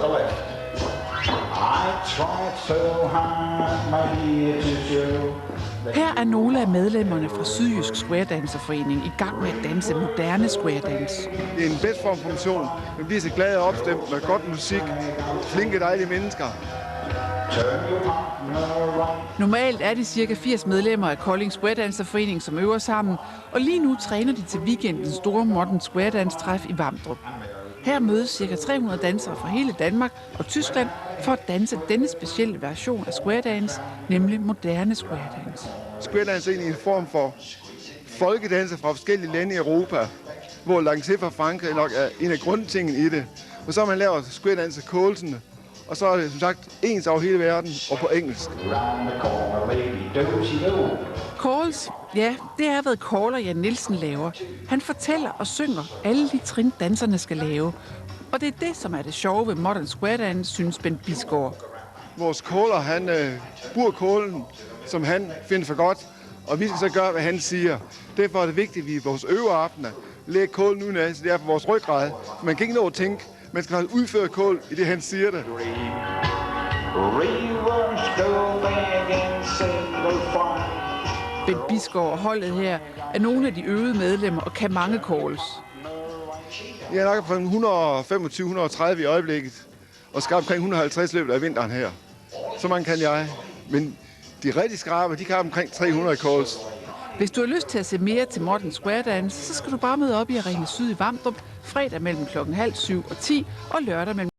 the left. I tried so hard, my dear, to show. Her er nogle af medlemmerne fra Sydjysk Square Dancerforening i gang med at danse moderne square dance. Det er en bedst form for motion. Man bliver så glad og opstemt med godt musik, flinke dejlige mennesker. Normalt er de ca. 80 medlemmer af Kolding Square Dancerforening, som øver sammen, og lige nu træner de til weekendens store Modern Square Dance-træf i Vamdrup. Her mødes ca. 300 dansere fra hele Danmark og Tyskland for at danse denne specielle version af square dance, nemlig moderne square dance. Square dance er egentlig en form for folkedanser fra forskellige lande i Europa, hvor lancé fra Frankrig nok er en af grundtingene i det. Og så har man lavet square dance Kålsene, og så er det som sagt ens over hele verden og på engelsk. Calls, ja, det er hvad caller Jan Nielsen laver. Han fortæller og synger alle de trin, danserne skal lave. Og det er det, som er det sjove ved Modern Square Dance, synes Bent Bisgaard. Vores caller, han bruger kålen, som han finder for godt, og vi skal så gøre, hvad han siger. Derfor er det vigtigt, at vi i vores øveaftener lægger kålen udenad, så det er for vores ryggrad. Man kan ikke nå at tænke, man skal udføre kål i det, han siger det. Bent Bisgaard og holdet her er nogle af de øvede medlemmer og kan mange calls. Jeg er nok på 125-130 i øjeblikket, og skal omkring 150 løbet af vinteren her. Så mange kan jeg. Men de rigtig skrabe, de kan omkring 300 calls. Hvis du har lyst til at se mere til Modern Square Dance, så skal du bare møde op i Arena Syd i Vamdrup fredag mellem 6:30 og 10 og lørdag mellem